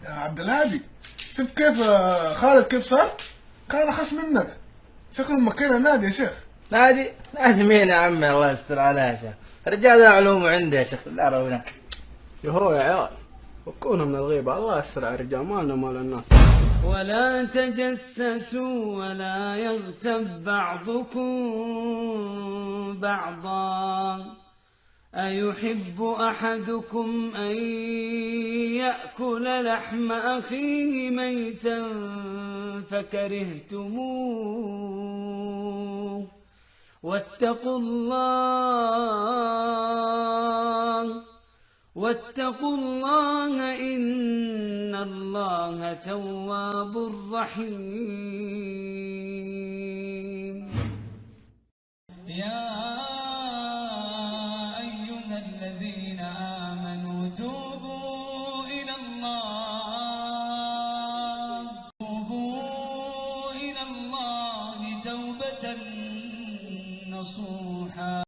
يا عبد الهادي، شفت كيف خالد كيف صار؟ كان أخس منك. شكله مكينا نادي يا شيخ. نادي نادي مين يا عمي؟ الله يستر عليه يا شيخ. الرجال ذا علومه عنده يا شيخ. لا رونا يهو يا عيال، فكونا من الغيبة، الله يستر على الرجال، مالنا مال الناس. ولا تجسسوا ولا يغتب بعضكم بعضا، أيحب أحدكم أن يأكل لحم أخيه ميتا فكرهتموه، واتقوا الله إن الله تواب رحيم. يا أيها الذين آمنوا توبوا إلى الله توبة نصوحا.